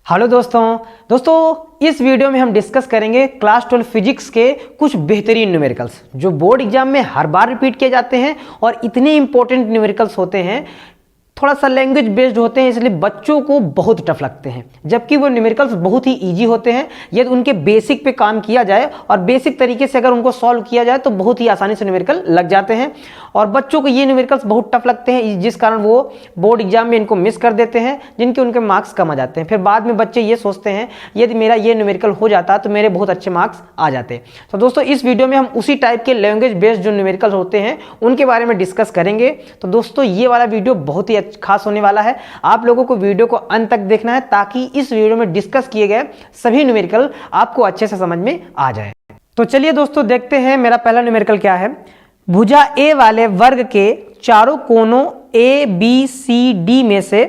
Hello दोस्तों इस video में हम डिस्कस करेंगे क्लास 12 फिजिक्स के कुछ बेहतरीन न्यूमेरिकल्स जो बोर्ड एग्जाम में हर बार रिपीट किए जाते हैं और इतने इंपॉर्टेंट न्यूमेरिकल्स होते हैं, थोड़ा सा लैंग्वेज बेस्ड होते हैं, इसलिए बच्चों को बहुत टफ लगते हैं, जबकि वो न्यूमेरिकल्स बहुत ही इजी होते हैं यदि उनके बेसिक पे काम किया जाए और बेसिक तरीके से अगर उनको सॉल्व किया जाए तो बहुत ही आसानी से न्यूमेरिकल लग जाते हैं। और बच्चों को ये न्यूमेरिकल्स बहुत टफ लगते हैं, जिस कारण वो बोर्ड एग्जाम में इनको मिस कर देते हैं, जिनके उनके मार्क्स कम आ जाते हैं। फिर बाद में बच्चे ये सोचते हैं यदि मेरा ये न्यूमेरिकल हो जाता तो मेरे बहुत अच्छे मार्क्स आ जाते। तो दोस्तों इस वीडियो में हम उसी टाइप के लैंग्वेज बेस्ड जो न्यूमेरिकल होते हैं उनके बारे में डिस्कस करेंगे। तो दोस्तों ये वाला वीडियो बहुत ही खास होने वाला है, आप लोगों को वीडियो को अंत तक देखना है ताकि इस वीडियो में डिस्कस किए गए सभी न्यूमेरिकल आपको अच्छे से समझ में आ जाए। तो चलिए दोस्तों देखते हैं मेरा पहला न्यूमेरिकल क्या है। भुजा ए वाले वर्ग के चारों कोनों ए बी सी डी में से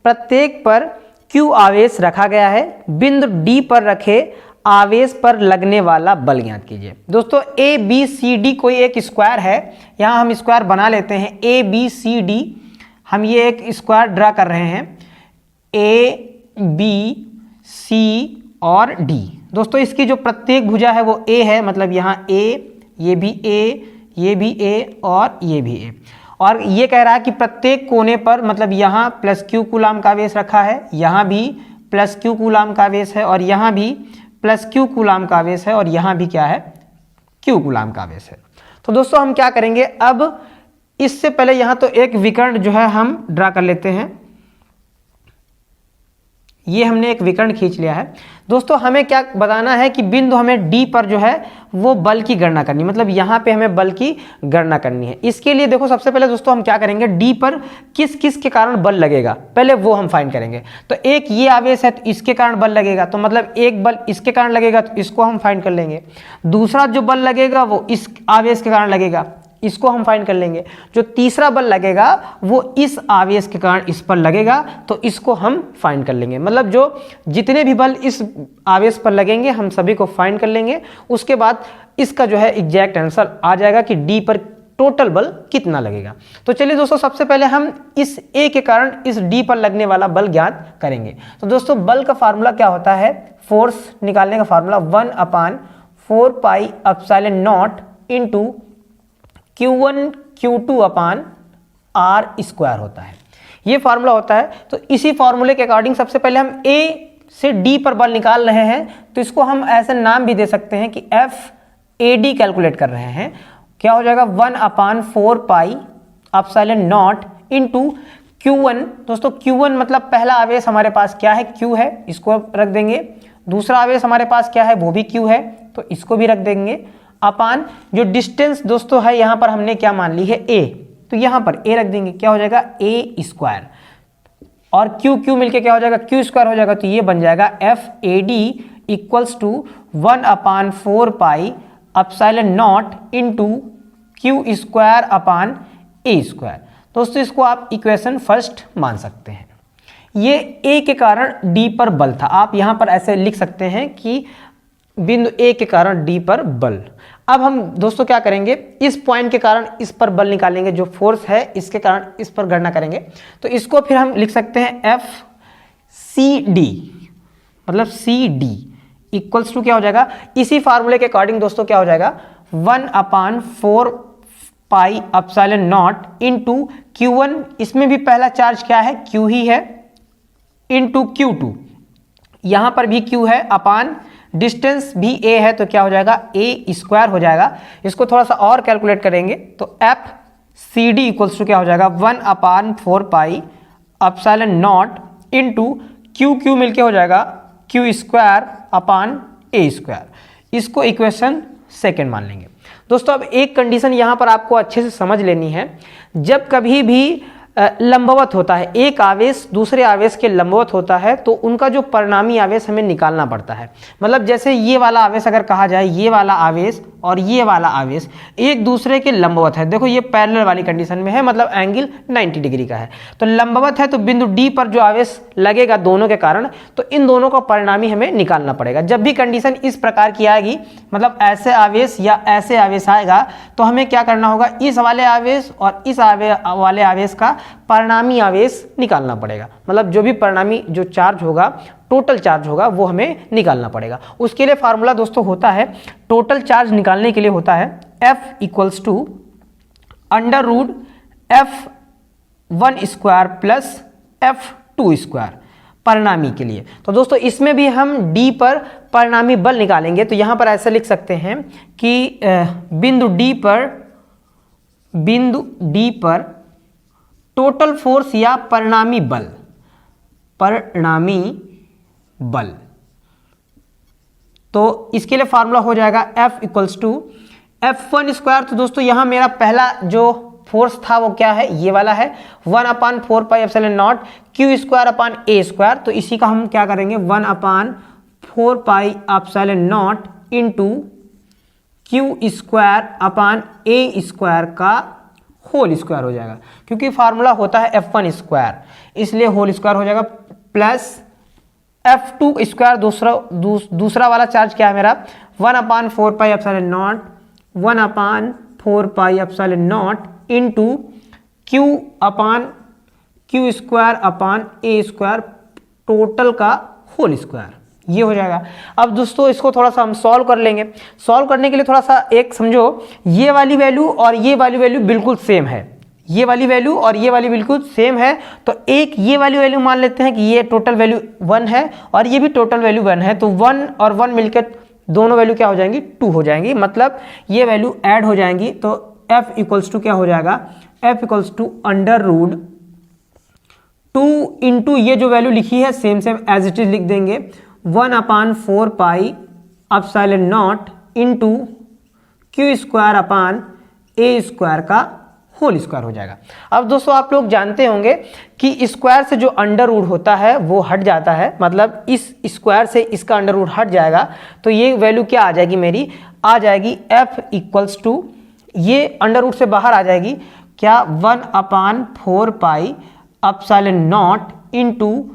प्रत्येक पर Q आवेश रखा गया है, बिंदु D पर रखे आवेश पर लगने वाला बल ज्ञात कीजिए। दोस्तों ए बी सी डी कोई एक स्क्वायर है, यहां हम स्क्वायर बना लेते हैं ए बी सी डी। हम ये एक स्क्वायर ड्रा कर रहे हैं ए बी सी और डी। दोस्तों इसकी जो प्रत्येक भुजा है वो ए है, मतलब यहाँ ए, ये भी ए, ये भी ए और ये भी ए। और ये कह रहा है कि प्रत्येक कोने पर, मतलब यहाँ प्लस क्यू कूलाम का आवेश रखा है, यहाँ भी प्लस क्यू कूलाम का आवेश है और यहाँ भी प्लस क्यू कूलाम का आवेश है और यहाँ भी क्या है, क्यू कूलाम का आवेश है। तो दोस्तों हम क्या करेंगे, अब इससे पहले यहाँ तो एक विकर्ण जो है हम ड्रा कर लेते हैं। ये हमने एक विकर्ण खींच लिया है। दोस्तों हमें क्या बताना है कि बिंदु हमें डी पर जो है वो बल की गणना करनी, मतलब यहाँ पे हमें बल की गणना करनी है। इसके लिए देखो सबसे पहले दोस्तों हम क्या करेंगे, डी पर किस किस के कारण बल लगेगा पहले वो हम फाइंड करेंगे। तो एक ये आवेश है तो इसके कारण बल लगेगा, तो मतलब एक बल इसके कारण लगेगा तो इसको हम फाइंड कर लेंगे। दूसरा जो बल लगेगा वो इस आवेश के कारण लगेगा, इसको हम फाइंड कर लेंगे। जो तीसरा बल लगेगा वो इस आवेश के कारण इस पर लगेगा, तो इसको हम फाइंड कर लेंगे। मतलब जो जितने भी बल इस आवेश पर लगेंगे हम सभी को फाइंड कर लेंगे। उसके बाद इसका जो है एग्जैक्ट आंसर आ जाएगा कि डी पर टोटल बल कितना लगेगा। तो चलिए दोस्तों सबसे पहले हम इस ए के कारण इस डी पर लगने वाला बल ज्ञात करेंगे। तो दोस्तों बल का फार्मूला क्या होता है, फोर्स निकालने का formula 1/4 pi epsilon naught into Q1 Q2 अपान R स्क्वायर होता है, ये फार्मूला होता है। तो इसी फार्मूले के अकॉर्डिंग सबसे पहले हम A से D पर बल निकाल रहे हैं, तो इसको हम ऐसे नाम भी दे सकते हैं कि FAD कैलकुलेट कर रहे हैं। क्या हो जाएगा 1/4 pi epsilon naught into Q1। दोस्तों Q1 मतलब पहला आवेश हमारे पास क्या है, Q है, इसको रख देंगे। दूसरा आवेश हमारे पास क्या है, वो भी Q है, तो इसको भी रख देंगे। अपान जो डिस्टेंस दोस्तों है यहाँ पर हमने क्या मान ली है a, तो यहाँ पर a रख देंगे। क्या हो जाएगा a स्क्वायर और q मिलके क्या हो जाएगा q स्क्वायर हो जाएगा, तो ये बन जाएगा FAD equals to 1/4 pi epsilon naught into q square upon a square. दोस्तों इसको आप इक्वेशन फर्स्ट मान सकते हैं। ये a के कारण d पर बल था, आप यहाँ पर ऐसे लिख सकते हैं कि बिंदु ए के कारण डी पर बल। अब हम दोस्तों क्या करेंगे, इस पॉइंट के कारण इस पर बल निकालेंगे, जो फोर्स है इसके कारण इस पर गणना करेंगे। तो इसको फिर हम लिख सकते हैं FCD, मतलब CD इक्वल्स टू क्या हो जाएगा, इसी फार्मूले के अकॉर्डिंग दोस्तों क्या हो जाएगा 1/4 pi epsilon naught into Q1, इसमें भी पहला चार्ज क्या है Q ही है, इंटू Q2, यहां पर भी Q है, अपान डिस्टेंस भी a है, तो क्या हो जाएगा a स्क्वायर हो जाएगा। इसको थोड़ा सा और कैलकुलेट करेंगे तो FCD इक्वल्स टू क्या हो जाएगा 1/4 pi epsilon naught into Q मिलके हो जाएगा Q square upon a square. इसको इक्वेशन सेकेंड मान लेंगे। दोस्तों अब एक कंडीशन यहाँ पर आपको अच्छे से समझ लेनी है, जब कभी भी लंबवत होता है, एक आवेश दूसरे आवेश के लंबवत होता है तो उनका जो परिणामी आवेश हमें निकालना पड़ता है। मतलब जैसे ये वाला आवेश अगर कहा जाए, ये वाला आवेश और ये वाला आवेश एक दूसरे के लंबवत है, देखो ये पैरेलल वाली कंडीशन में है, मतलब एंगल 90 डिग्री का है, तो लंबवत है, तो बिंदु डी पर जो आवेश लगेगा दोनों के कारण, तो इन दोनों का परिणामी हमें निकालना पड़ेगा। जब भी कंडीशन इस प्रकार की आएगी, मतलब ऐसे आवेश या ऐसे आवेश आएगा, तो हमें क्या करना होगा, इस वाले आवेश और इस वाले आवेश का परिणामी आवेश निकालना पड़ेगा। मतलब जो भी परिणामी जो चार्ज होगा टोटल चार्ज होगा वो हमें निकालना पड़ेगा। उसके लिए फार्मूला दोस्तों होता है, टोटल चार्ज निकालने के लिए होता है F equals to under root F1 square plus F2 square परिणामी के लिए। तो दोस्तों इसमें भी हम D पर परिणामी बल निकालेंगे। तो यहां पर ऐसा लिख सकते हैं कि बिंदु D पर टोटल फोर्स या परिणामी बल, तो इसके लिए फार्मूला हो जाएगा F equals to F1 square. तो दोस्तों यहां मेरा पहला जो फोर्स था वो क्या है, ये वाला है 1/4πε0 Q square upon A square. तो इसी का हम क्या करेंगे 1/4πε0 into Q square upon A square का होल स्क्वायर हो जाएगा, क्योंकि फार्मूला होता है F1 स्क्वायर, इसलिए होल स्क्वायर हो जाएगा, प्लस F2 स्क्वायर दूसरा वाला चार्ज क्या है मेरा 1/4πε0 into Q square upon A square total का होल स्क्वायर, ये हो जाएगा। अब दोस्तों इसको थोड़ा सा हम सॉल्व कर लेंगे। सॉल्व करने के लिए थोड़ा सा एक समझो, ये वाली वैल्यू और ये वाली वैल्यू बिल्कुल सेम है, ये वाली वैल्यू और ये वाली बिल्कुल सेम है। तो एक ये वाली वैल्यू मान लेते हैं कि ये टोटल वैल्यू 1 है और ये भी टोटल वैल्यू 1 है। तो 1 और 1 मिलकर दोनों वैल्यू क्या हो जाएंगी 2 हो जाएंगी, मतलब ये वैल्यू ऐड हो जाएंगी। तो F इक्वल्स टू क्या हो जाएगा, F equals to under root 2 into ये जो वैल्यू लिखी है सेम एज इट इज लिख देंगे 1/4πε0 into Q square upon A square का होल स्क्वायर हो जाएगा। अब दोस्तों आप लोग जानते होंगे कि स्क्वायर से जो अंडर रूट होता है वो हट जाता है, मतलब इस स्क्वायर से इसका अंडर रूट हट जाएगा। तो ये वैल्यू क्या आ जाएगी मेरी, आ जाएगी F इक्वल्स टू, ये अंडर रूट से बाहर आ जाएगी क्या 1/4πε0 into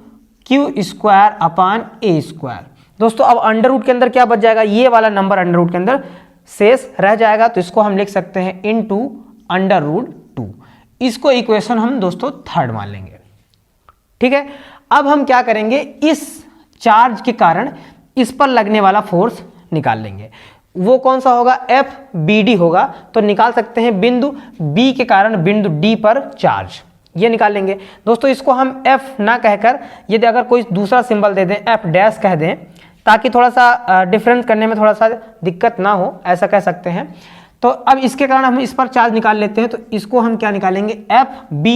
Q square upon A square. दोस्तों अब अंडर रूट के अंदर क्या बच जाएगा, ये वाला नंबर अंडर रूट के अंदर शेष रह जाएगा। तो इसको हम लिख सकते हैं इंटू अंडर रूट 2। इसको इक्वेशन हम दोस्तों थर्ड मान लेंगे, ठीक है। अब हम क्या करेंगे, इस चार्ज के कारण इस पर लगने वाला फोर्स निकाल लेंगे। वो कौन सा होगा, FBD होगा। तो निकाल सकते हैं बिंदु B के कारण बिंदु D पर चार्ज, ये निकाल लेंगे। दोस्तों इसको हम F ना कहकर यदि अगर कोई दूसरा सिंबल दे दें F डैश कह दें, ताकि थोड़ा सा डिफरेंस करने में थोड़ा सा दिक्कत ना हो, ऐसा कह सकते हैं। तो अब इसके कारण हम इस पर चार्ज निकाल लेते हैं। तो इसको हम क्या निकालेंगे FB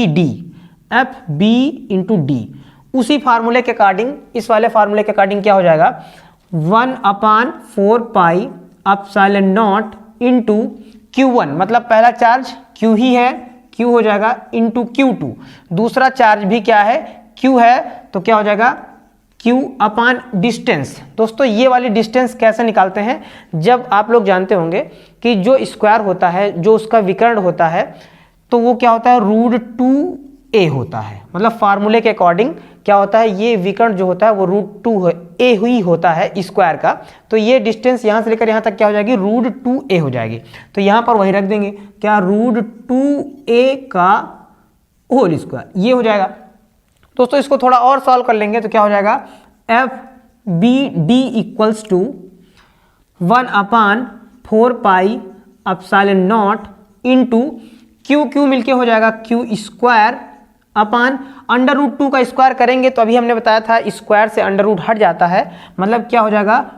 इंटू D। उसी फार्मूले के अकॉर्डिंग, इस वाले फार्मूले के अकॉर्डिंग क्या हो जाएगा 1/4πε0 इंटू Q1, मतलब पहला चार्ज Q ही है, Q हो जाएगा इंटू Q2, दूसरा चार्ज भी क्या है Q है, तो क्या हो जाएगा Q अपान डिस्टेंस। दोस्तों ये वाली डिस्टेंस कैसे निकालते हैं, जब आप लोग जानते होंगे कि जो स्क्वायर होता है, जो उसका विकर्ण होता है, तो वो क्या होता है √2a होता है। मतलब फार्मूले के अकॉर्डिंग क्या होता है, ये विकर्ण जो होता है वो √2a ही होता है स्क्वायर का। तो ये डिस्टेंस यहाँ से लेकर यहाँ तक क्या हो जाएगी √2a हो जाएगी। तो यहाँ पर वही रख देंगे क्या √2a का होल स्क्वायर, ये हो जाएगा। दोस्तों इसको थोड़ा और सॉल्व कर लेंगे तो क्या हो जाएगा FBD equals to 1/4πε0 into Q मिलके हो जाएगा Q square upon under root 2 का स्क्वायर करेंगे तो अभी हमने बताया था स्क्वायर से अंडर रूट हट जाता है, मतलब क्या हो जाएगा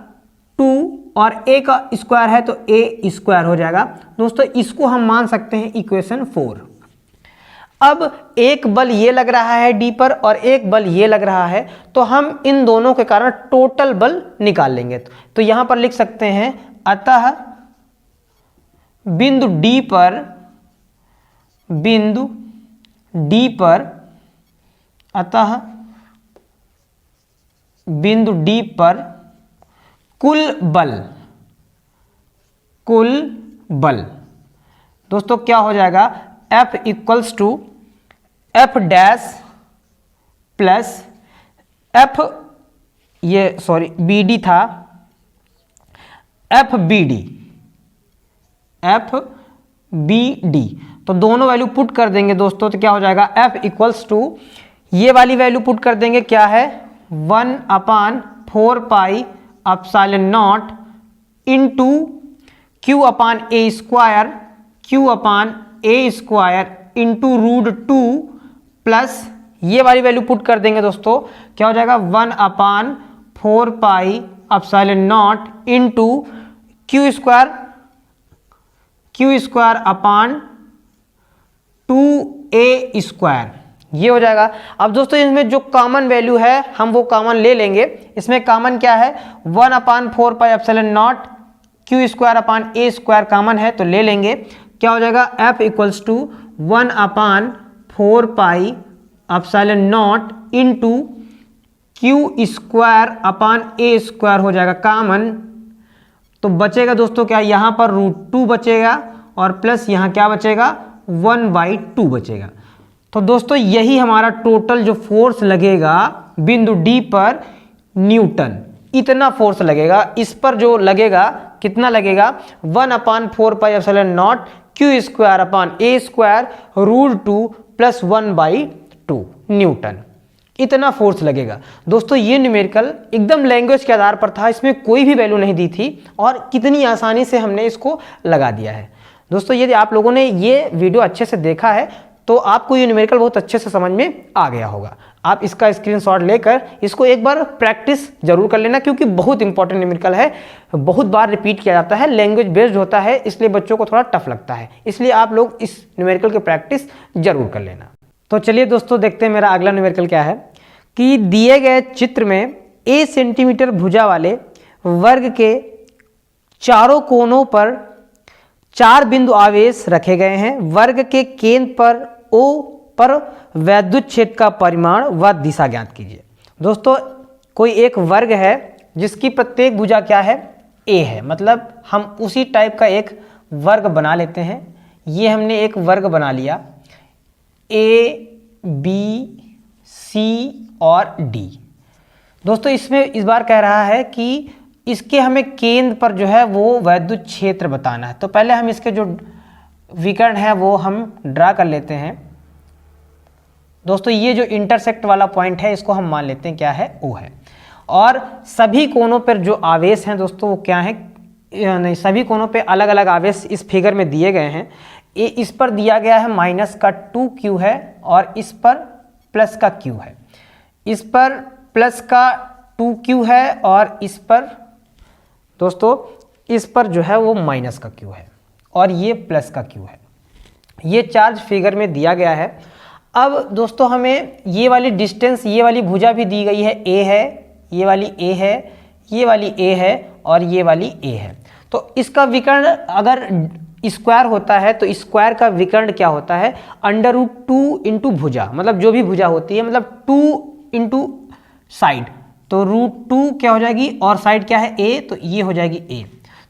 2 और a का स्क्वायर है तो a स्क्वायर हो जाएगा। दोस्तों इसको हम मान सकते हैं इक्वेशन 4। अब एक बल ये लग रहा है D पर और एक बल ये लग रहा है, तो हम इन दोनों के कारण टोटल बल निकाल लेंगे। तो यहां पर लिख सकते हैं अतः बिंदु D पर कुल बल दोस्तों क्या हो जाएगा F equals to F dash plus F BD था FBD तो दोनों वैल्यू पुट कर देंगे दोस्तों, तो क्या हो जाएगा F इक्वल्स टू ये वाली वैल्यू पुट कर देंगे क्या है 1/4πε0 इंटू Q/a² इंटू √2 प्लस ये वाली वैल्यू पुट कर देंगे दोस्तों, क्या हो जाएगा 1/4πε0 इंटू Q²/2a², ये हो जाएगा। अब दोस्तों इसमें जो कॉमन वैल्यू है हम वो कॉमन ले लेंगे। इसमें कॉमन क्या है 1/4πε0 Q²/a² कॉमन है तो ले लेंगे। क्या हो जाएगा F equals to 1/4πε0 into Q²/a² हो जाएगा कॉमन। तो बचेगा दोस्तों क्या, यहाँ पर √2 बचेगा और प्लस यहाँ क्या बचेगा 1/2 बचेगा। तो दोस्तों यही हमारा टोटल जो फोर्स लगेगा बिंदु डी पर न्यूटन, इतना फोर्स लगेगा। इस पर जो लगेगा कितना लगेगा 1/4πε0 Q²/a² √2 प्लस 1/2 न्यूटन, इतना फोर्स लगेगा। दोस्तों ये न्यूमेरिकल एकदम लैंग्वेज के आधार पर था, इसमें कोई भी वैल्यू नहीं दी थी और कितनी आसानी से हमने इसको लगा दिया है। दोस्तों यदि आप लोगों ने ये वीडियो अच्छे से देखा है तो आपको ये न्यूमेरिकल बहुत अच्छे से समझ में आ गया होगा। आप इसका स्क्रीनशॉट लेकर इसको एक बार प्रैक्टिस जरूर कर लेना, क्योंकि बहुत इंपॉर्टेंट न्यूमेरिकल है, बहुत बार रिपीट किया जाता है, लैंग्वेज बेस्ड होता है, इसलिए बच्चों को थोड़ा टफ लगता है। इसलिए आप लोग इस न्यूमेरिकल की प्रैक्टिस जरूर कर लेना। तो चलिए दोस्तों देखते हैं मेरा अगला न्यूमेरिकल क्या है कि दिए गए चित्र में a सेंटीमीटर भुजा वाले वर्ग के चारों कोनों पर 4 बिंदु आवेश रखे गए हैं। वर्ग के केंद्र पर O पर वैद्युत क्षेत्र का परिमाण व दिशा ज्ञात कीजिए। दोस्तों कोई एक वर्ग है जिसकी प्रत्येक भुजा क्या है a है, मतलब हम उसी टाइप का एक वर्ग बना लेते हैं। ये हमने एक वर्ग बना लिया A, B, C और D। दोस्तों इसमें इस बार कह रहा है कि इसके हमें केंद्र पर जो है वो वैद्युत क्षेत्र बताना है। तो पहले हम इसके जो विकर्ण है वो हम ड्रा कर लेते हैं। दोस्तों ये जो इंटरसेक्ट वाला पॉइंट है इसको हम मान लेते हैं क्या है O है, और सभी कोनों पर जो आवेश हैं दोस्तों वो क्या है, नहीं सभी कोनों पे अलग अलग आवेश इस फिगर में दिए गए हैं। इस पर दिया गया है -2Q है और इस पर प्लस का Q है। इस पर प्लस का 2Q है और इस पर दोस्तों इस पर जो है वो माइनस का Q है और ये प्लस का Q है। ये चार्ज फिगर में दिया गया है। अब दोस्तों हमें ये वाली डिस्टेंस, ये वाली भुजा भी दी गई है A है, ये वाली A है, ये वाली A है और ये वाली A है। तो इसका विकर्ण अगर स्क्वायर होता है तो स्क्वायर का विकर्ण क्या होता है √2 इंटू भुजा, मतलब जो भी भुजा होती है मतलब 2 इंटू साइड, तो √2 क्या हो जाएगी और साइड क्या है A, तो ये हो जाएगी A।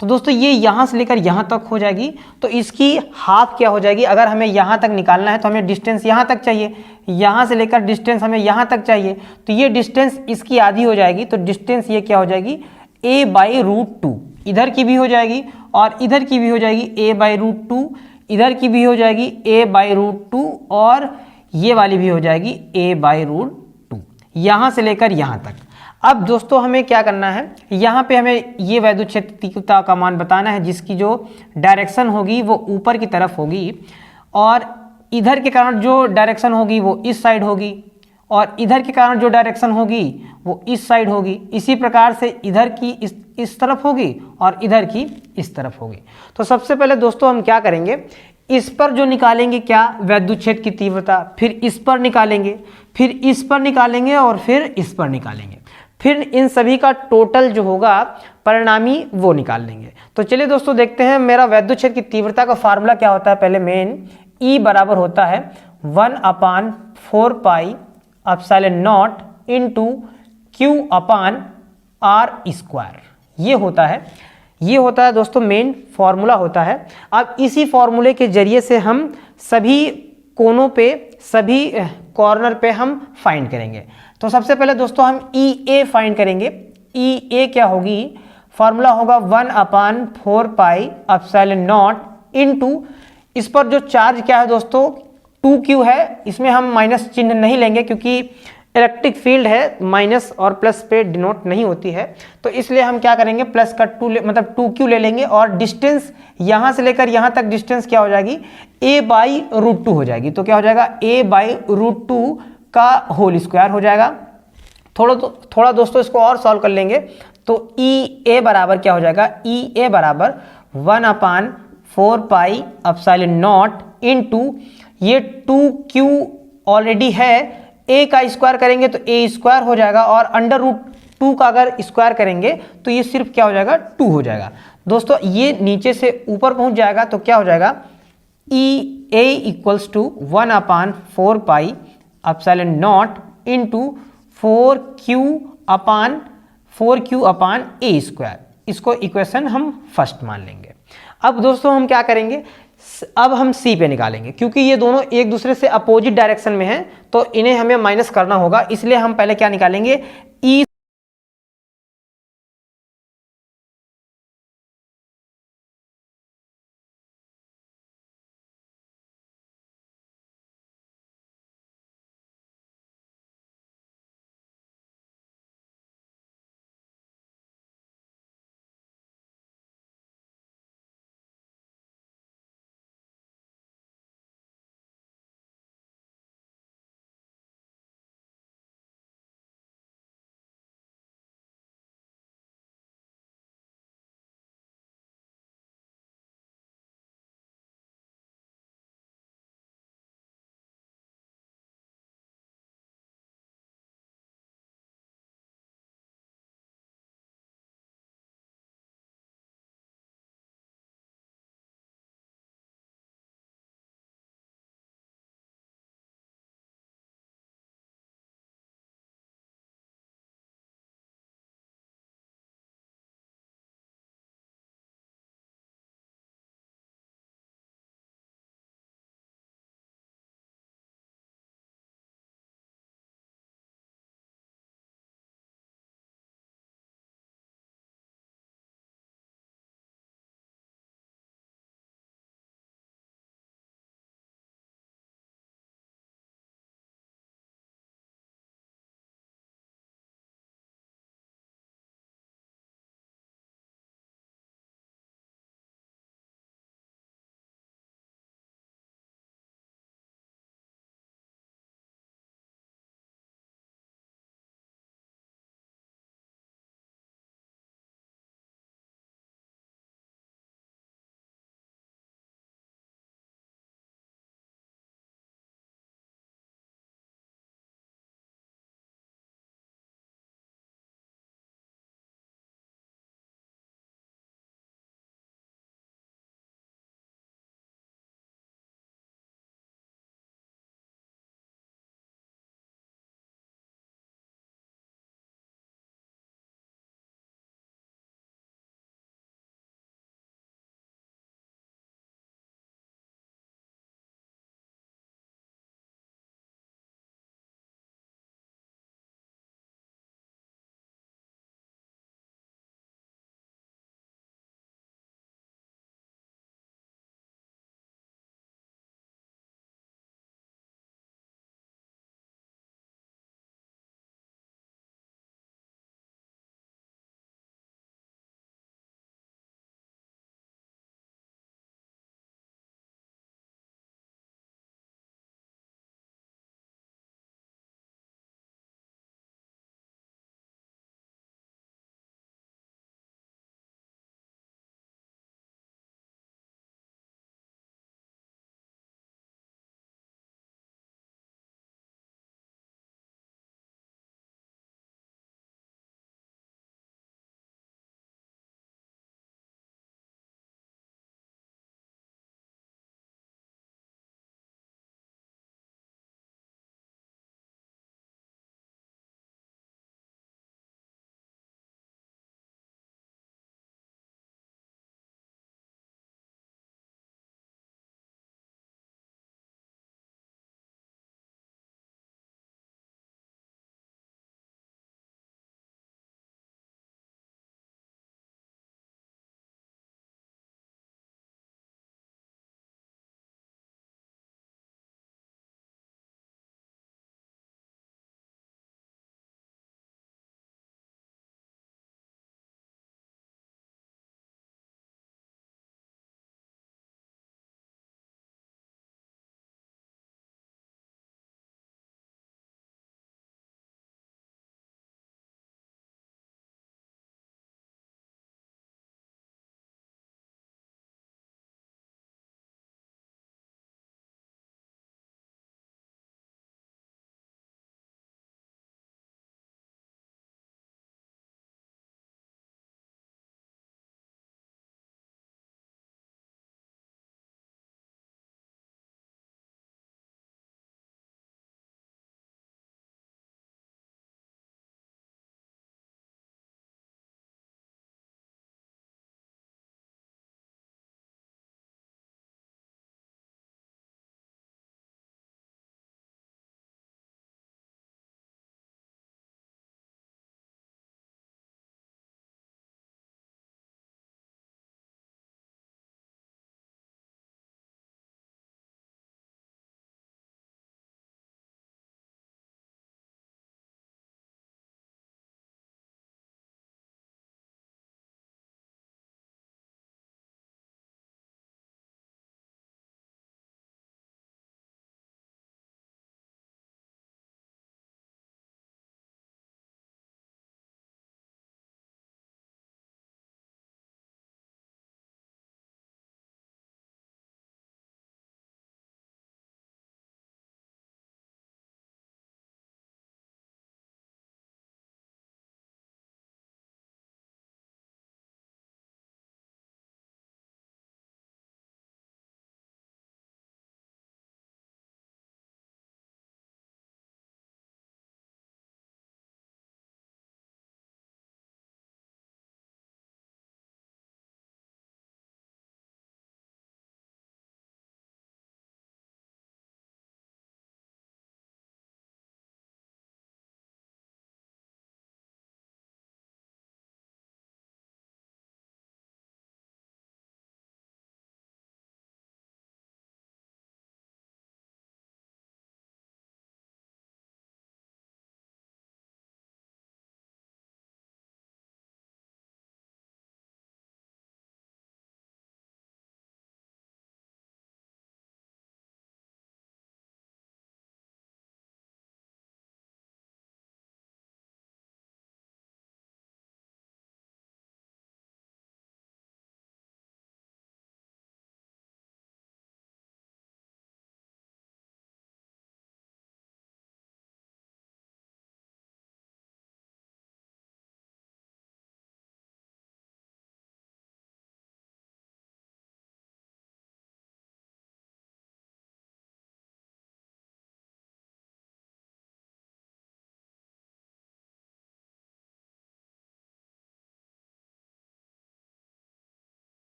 तो दोस्तों ये यहाँ से लेकर यहाँ तक हो जाएगी, तो इसकी हाफ क्या हो जाएगी, अगर हमें यहाँ तक निकालना है तो हमें डिस्टेंस यहाँ तक चाहिए, यहाँ से लेकर डिस्टेंस हमें यहाँ तक चाहिए, तो ये डिस्टेंस इसकी आधी हो जाएगी। तो डिस्टेंस ये क्या हो जाएगी A/√2, इधर की भी हो जाएगी और इधर की भी हो जाएगी A/√2, इधर की भी हो जाएगी A/√2 और ये वाली भी हो जाएगी A/√2, यहाँ से लेकर यहाँ तक। अब दोस्तों हमें क्या करना है, यहाँ पे हमें ये वैद्युत क्षेत्र तीव्रता का मान बताना है जिसकी जो डायरेक्शन होगी वो ऊपर की तरफ होगी और इधर के कारण जो डायरेक्शन होगी वो इस साइड होगी और इधर के कारण जो डायरेक्शन होगी वो इस साइड होगी। इसी प्रकार से इधर की इस तरफ होगी और इधर की इस तरफ होगी। तो सबसे पहले दोस्तों हम क्या करेंगे, इस पर जो निकालेंगे क्या वैद्युत क्षेत्र की तीव्रता, फिर इस पर निकालेंगे, फिर इस पर निकालेंगे और फिर इस पर निकालेंगे, फिर इन सभी का टोटल जो होगा परिणामी वो निकाल लेंगे। तो चलिए दोस्तों देखते हैं मेरा वैद्युत क्षेत्र की तीव्रता का फार्मूला क्या होता है। पहले मेन E बराबर होता है 1/4πε0 इंटू Q/r², ये होता है दोस्तों मेन फॉर्मूला होता है। अब इसी फॉर्मूले के जरिए से हम सभी कोनों पे, सभी कॉर्नर पे हम फाइंड करेंगे। तो सबसे पहले दोस्तों हम EA फाइंड करेंगे। EA क्या होगी, फॉर्मूला होगा 1/4πε0 इंटू, इस पर जो चार्ज क्या है दोस्तों 2Q है, इसमें हम माइनस चिन्ह नहीं लेंगे क्योंकि इलेक्ट्रिक फील्ड है माइनस और प्लस पे डिनोट नहीं होती है, तो इसलिए हम क्या करेंगे प्लस का 2 मतलब 2q ले लेंगे और डिस्टेंस यहाँ से लेकर यहाँ तक डिस्टेंस क्या हो जाएगी a/√2 हो जाएगी। तो क्या हो जाएगा a/√2 का होल स्क्वायर हो जाएगा। थोड़ा दोस्तों इसको और सॉल्व कर लेंगे तो EA बराबर क्या हो जाएगा, EA बराबर 1/4 पाई एप्सिलॉन नॉट इनटू ये 2q ऑलरेडी है, a का स्क्वायर करेंगे तो a स्क्वायर हो जाएगा और √2 का अगर स्क्वायर करेंगे तो ये सिर्फ क्या हो जाएगा 2 हो जाएगा। दोस्तों ये नीचे से ऊपर पहुंच जाएगा तो क्या हो जाएगा EA equals to 1/4 pi epsilon naught into 4q/a square. इसको इक्वेशन हम फर्स्ट मान लेंगे। अब दोस्तों हम क्या करेंगे, अब हम C पे निकालेंगे क्योंकि ये दोनों एक दूसरे से अपोजिट डायरेक्शन में हैं तो इन्हें हमें माइनस करना होगा, इसलिए हम पहले क्या निकालेंगे E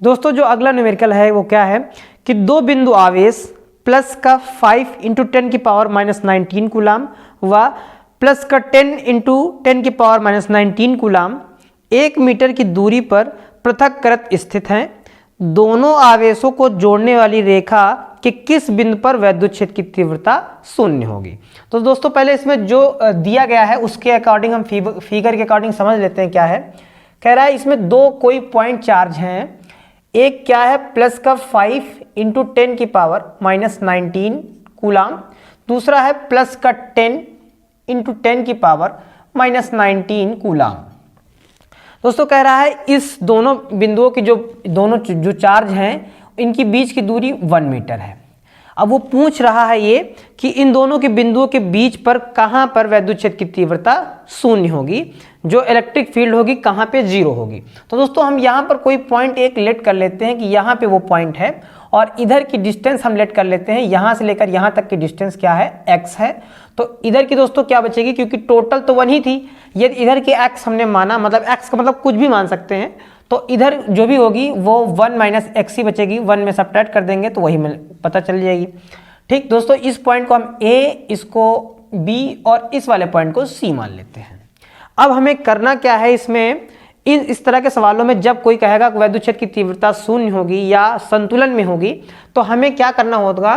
दोस्तों जो अगला न्यूमेरिकल है वो क्या है कि दो बिंदु आवेश प्लस का 5 इंटू 10 की पावर माइनस 19 कूलाम व प्लस का 10 इंटू 10 की पावर माइनस 19 कूलाम 1 मीटर की दूरी पर पृथककृत स्थित हैं। दोनों आवेशों को जोड़ने वाली रेखा के किस बिंदु पर वैद्युत क्षेत्र की तीव्रता शून्य होगी। तो दोस्तों पहले इसमें जो दिया गया है उसके अकॉर्डिंग हम फिगर के अकॉर्डिंग समझ लेते हैं क्या है। कह रहा है इसमें दो कोई पॉइंट चार्ज हैं, एक क्या है प्लस का 5 इंटू 10 की पावर माइनस 19 कूलाम, दूसरा है प्लस का 10 इंटू 10 की पावर माइनस 19 कूलाम। दोस्तों कह रहा है इस दोनों बिंदुओं की जो चार्ज हैं इनकी बीच की दूरी 1 मीटर है। अब वो पूछ रहा है ये कि इन दोनों के बिंदुओं के बीच पर कहां पर वैद्युत क्षेत्र की तीव्रता शून्य होगी, जो इलेक्ट्रिक फील्ड होगी कहां पे 0 होगी। तो दोस्तों हम यहां पर कोई पॉइंट एक लेट कर लेते हैं कि यहां पे वो पॉइंट है और इधर की डिस्टेंस हम लेट कर लेते हैं, यहां से लेकर यहां तक की डिस्टेंस क्या है x है। तो इधर की दोस्तों क्या बचेगी, क्योंकि टोटल तो 1 ही थी, यदि इधर की x हमने माना, मतलब x का मतलब कुछ भी मान सकते हैं, तो इधर जो भी होगी वो 1 माइनस एक्स ही बचेगी, 1 में सब्ट्रैक्ट कर देंगे तो वही पता चल जाएगी। ठीक दोस्तों, इस पॉइंट को हम A, इसको B और इस वाले पॉइंट को C मान लेते हैं। अब हमें करना क्या है इसमें, इस तरह के सवालों में जब कोई कहेगा कि वैद्युत क्षेत्र की तीव्रता शून्य होगी या संतुलन में होगी, तो हमें क्या करना होगा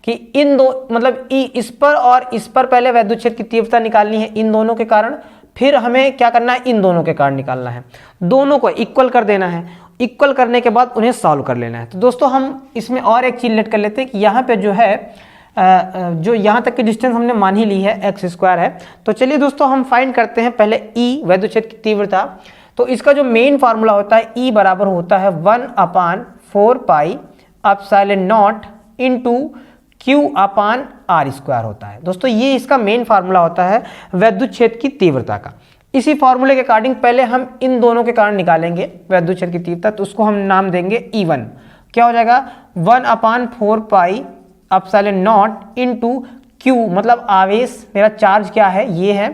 कि इन दो मतलब इस पर और इस पर पहले वैद्युत क्षेत्र की तीव्रता निकालनी है इन दोनों के कारण, फिर हमें क्या करना है इन दोनों के कारण निकालना है, दोनों को इक्वल कर देना है, इक्वल करने के बाद उन्हें सॉल्व कर लेना है। तो दोस्तों हम इसमें और एक चीज लेट कर लेते हैं कि यहाँ पे जो है जो यहाँ तक की डिस्टेंस हमने मान ही ली है x² है। तो चलिए दोस्तों हम फाइंड करते हैं पहले E वैद्युत क्षेत्र की तीव्रता। तो इसका जो मेन फार्मूला होता है E बराबर होता है 1/4 pi epsilon naught into Q/r² होता है। दोस्तों ये इसका मेन फार्मूला होता है वैद्युत क्षेत्र की तीव्रता का। इसी फार्मूले के अकॉर्डिंग पहले हम इन दोनों के कारण निकालेंगे वैद्युत क्षेत्र की तीव्रता, तो उसको हम नाम देंगे E1। क्या हो जाएगा 1/4 pi epsilon naught into Q, मतलब आवेश मेरा चार्ज क्या है ये है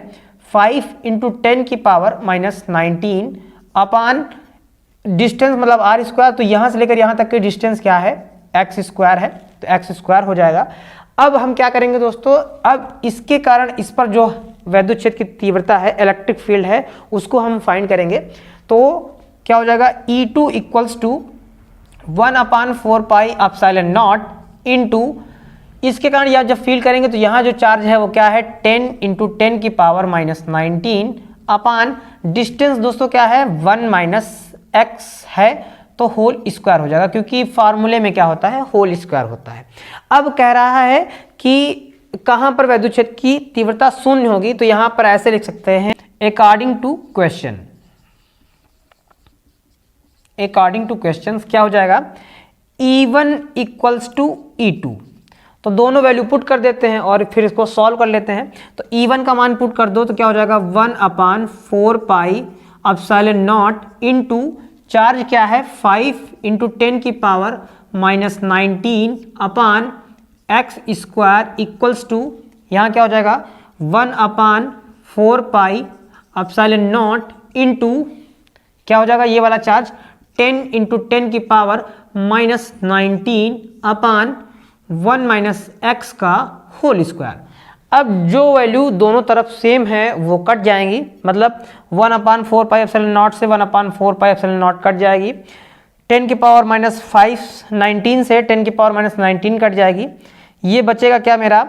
5 इंटू 10 की पावर माइनस 19 अपान डिस्टेंस मतलब r², तो यहां से लेकर यहां तक की डिस्टेंस क्या है x² है, तो x² हो जाएगा। अब हम क्या करेंगे दोस्तों, अब इसके कारण इस पर जो वैद्युत क्षेत्र की तीव्रता है, इलेक्ट्रिक फील्ड है, उसको हम फाइंड करेंगे। तो क्या हो जाएगा E2 equals to 1/4 pi epsilon naught into, इसके कारण या जब फील करेंगे तो यहाँ जो चार्ज है वो क्या है 10 इंटू 10 की पावर माइनस 19 अपान डिस्टेंस दोस्तों क्या है 1 माइनस एक्स है, तो होल स्क्वायर हो जाएगा, क्योंकि फार्मूले में क्या होता है होल स्क्वायर होता है। अब कह रहा है कि कहाँ पर वैद्युत क्षेत्र की तीव्रता शून्य होगी, तो यहाँ पर ऐसे लिख सकते हैं according to question, according to question क्या हो जाएगा E1 इक्वल्स टू E2, तो दोनों वैल्यू पुट कर देते हैं और फिर इसको सॉल्व कर लेते हैं। तो E1 का मान पुट कर दो तो क्या हो जाएगा 1/4 pi epsilon naught into charge क्या है 5 इंटू 10 की power minus 19 upon x² equals to, यहाँ क्या हो जाएगा 1/4 पाई एप्सिलॉन नॉट इंटू क्या हो जाएगा ये वाला चार्ज 10 इंटू 10 की पावर माइनस 19 अपान 1 माइनस एक्स का होल स्क्वायर। अब जो वैल्यू दोनों तरफ सेम है वो कट जाएंगी, मतलब 1/4 पाई एप्सिलॉन नॉट से 1/4 पाई एप्सिलॉन नॉट कट जाएगी, 10 की पावर माइनस 5 19 से 10 की पावर माइनस 19 कट जाएगी, ये बचेगा क्या मेरा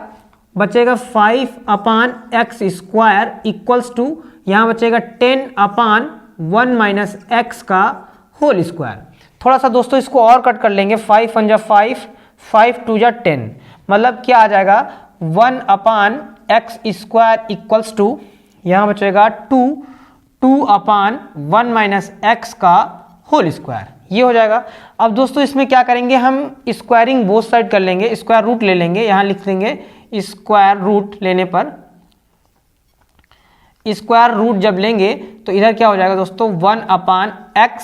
बचेगा 5/x² इक्वल्स टू यहाँ बचेगा 10/1 माइनस एक्स का होल स्क्वायर। थोड़ा सा दोस्तों इसको और कट कर लेंगे, 5 1 जा 5, 5 2 जा 10, मतलब क्या आ जाएगा 1/x² इक्वल्स टू यहाँ बचेगा 2/1 माइनस एक्स का होल स्क्वायर, ये हो जाएगा। अब दोस्तों इसमें क्या करेंगे हम स्क्वायरिंग बोथ साइड कर लेंगे, स्क्वायर रूट ले लेंगे, यहाँ लिख देंगे स्क्वायर रूट लेने पर स्क्वायर रूट जब लेंगे तो इधर क्या हो जाएगा दोस्तों 1/x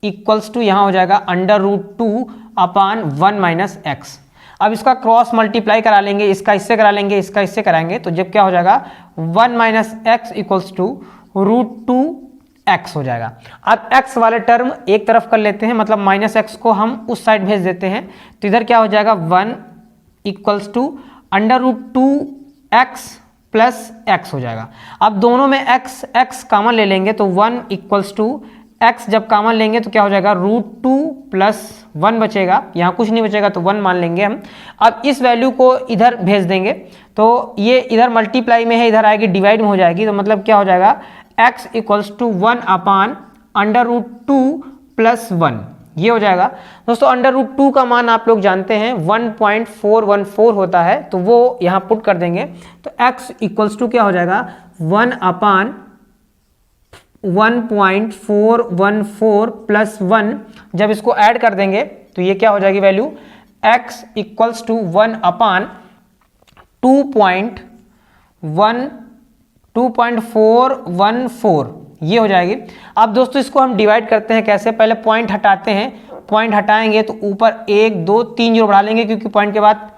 इक्वल्स टू यहाँ हो जाएगा √2/1 माइनस एक्स। अब इसका क्रॉस मल्टीप्लाई करा लेंगे, इसका इससे करा लेंगे, इसका इससे कराएंगे, तो जब क्या हो जाएगा 1 minus x equals to √2 x हो जाएगा। अब x वाले टर्म एक तरफ कर लेते हैं, मतलब माइनस एक्स को हम उस साइड भेज देते हैं, तो इधर क्या हो जाएगा 1 equals to √2x plus x हो जाएगा। अब दोनों में x कॉमन ले लेंगे तो 1 इक्वल्स टू x जब कॉमन लेंगे तो क्या हो जाएगा √2 प्लस 1 बचेगा, यहाँ कुछ नहीं बचेगा तो 1 मान लेंगे हम। अब इस वैल्यू को इधर भेज देंगे तो ये इधर मल्टीप्लाई में है, इधर आएगी डिवाइड में हो जाएगी, तो मतलब क्या हो जाएगा x equals to 1 upon √2 plus 1, ये हो जाएगा। दोस्तों √2 का मान आप लोग जानते हैं 1.414 होता है, तो वो यहाँ पुट कर देंगे तो x इक्वल्स टू क्या हो जाएगा 1 अपान 1.414 प्लस 1, जब इसको ऐड कर देंगे तो ये क्या हो जाएगी वैल्यू x इक्वल्स टू 1 अपान 2.414, ये हो जाएगी। अब दोस्तों इसको हम डिवाइड करते हैं कैसे, पहले पॉइंट हटाते हैं, पॉइंट हटाएंगे तो ऊपर 1 2 3 जीरो बढ़ा लेंगे क्योंकि पॉइंट के बाद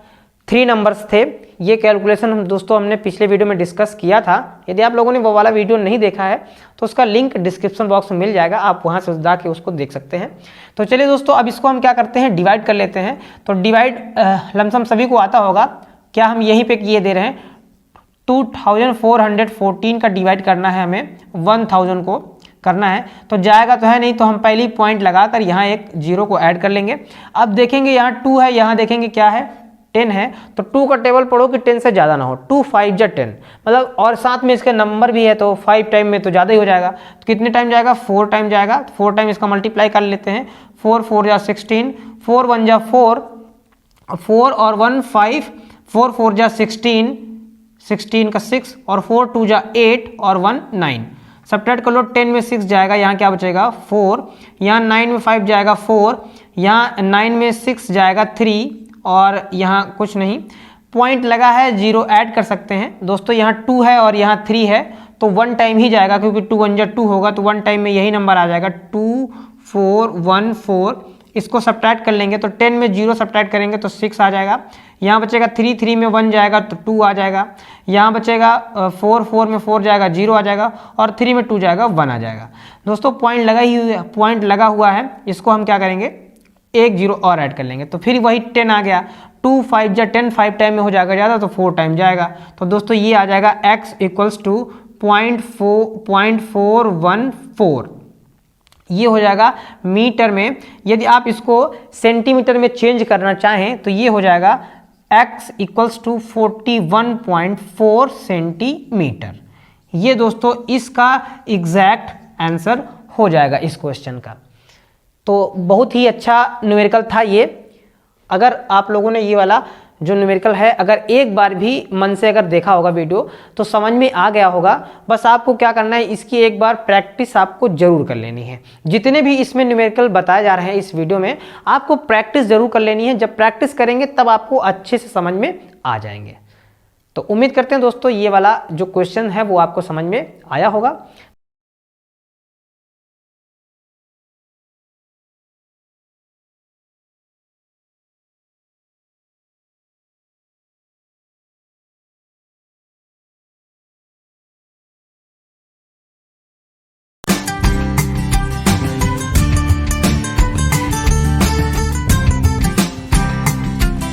3 नंबर्स थे। ये कैलकुलेशन हम दोस्तों हमने पिछले वीडियो में डिस्कस किया था, यदि आप लोगों ने वो वाला वीडियो नहीं देखा है तो उसका लिंक डिस्क्रिप्शन बॉक्स में मिल जाएगा, आप वहां से जाके उसको देख सकते हैं। तो चलिए दोस्तों अब इसको हम क्या करते हैं डिवाइड कर लेते हैं। तो डिवाइड लमसम सभी को आता होगा, क्या हम यहीं पे ये दे रहे हैं 2414 का डिवाइड करना है हमें 1000 को करना है, तो जाएगा तो है नहीं, तो हम पहली पॉइंट लगाकर यहाँ एक जीरो को ऐड कर लेंगे। अब देखेंगे यहाँ 2 है, यहाँ देखेंगे क्या है 10 है, तो 2 का टेबल पढ़ो कि 10 से ज़्यादा ना हो, 2 5 जा 10, मतलब और साथ में इसके नंबर भी है तो 5 टाइम में तो ज़्यादा ही हो जाएगा, तो कितने टाइम जाएगा 4 टाइम जाएगा, 4 टाइम इसका मल्टीप्लाई कर लेते हैं, 4 4 जा 16, 4 1 जा 4, 4 और 1 5, 4 4 जा 16, 16 का 6 और 4 2 जा 8 और 1 9, सब्ट्रैक्ट कर लो, 10 में 6 जाएगा, यहाँ क्या बचेगा 4, यहाँ 9 में 5 जाएगा 4, यहाँ 9 में 6 जाएगा 3 और यहाँ कुछ नहीं, पॉइंट लगा है जीरो ऐड कर सकते हैं। दोस्तों यहाँ 2 है और यहाँ 3 है तो 1 टाइम ही जाएगा क्योंकि 2 1 जा 2 होगा, तो 1 टाइम में यही नंबर आ जाएगा 2 4 1 4। इसको सब्ट्रैक्ट कर लेंगे तो 10 में 0 सब्ट्रैक्ट करेंगे तो 6 आ जाएगा, यहाँ बचेगा 3 3 में 1 जाएगा तो 2 आ जाएगा, यहाँ बचेगा 4 4 में 4 जाएगा 0 आ जाएगा और 3 में 2 जाएगा 1 आ जाएगा। दोस्तों पॉइंट लगा हुआ है, इसको हम क्या करेंगे एक जीरो और ऐड कर लेंगे तो फिर वही 10 आ गया, 2 5 जा 10, 5 टाइम में हो जाएगा ज़्यादा तो 4 टाइम जाएगा, तो दोस्तों ये आ जाएगा x इक्वल्स टू 0.414, ये हो जाएगा मीटर में। यदि आप इसको सेंटीमीटर में चेंज करना चाहें तो ये हो जाएगा x इक्वल्स टू 41.4 सेंटीमीटर। ये दोस्तों इसका एग्जैक्ट आंसर हो जाएगा इस क्वेश्चन का। तो बहुत ही अच्छा न्यूमेरिकल था ये। अगर आप लोगों ने ये वाला जो न्यूमेरिकल है अगर एक बार भी मन से अगर देखा होगा वीडियो तो समझ में आ गया होगा। बस आपको क्या करना है, इसकी एक बार प्रैक्टिस आपको जरूर कर लेनी है। जितने भी इसमें न्यूमेरिकल बताए जा रहे हैं इस वीडियो में आपको प्रैक्टिस जरूर कर लेनी है। जब प्रैक्टिस करेंगे तब आपको अच्छे से समझ में आ जाएंगे। तो उम्मीद करते हैं दोस्तों ये वाला जो क्वेश्चन है वो आपको समझ में आया होगा।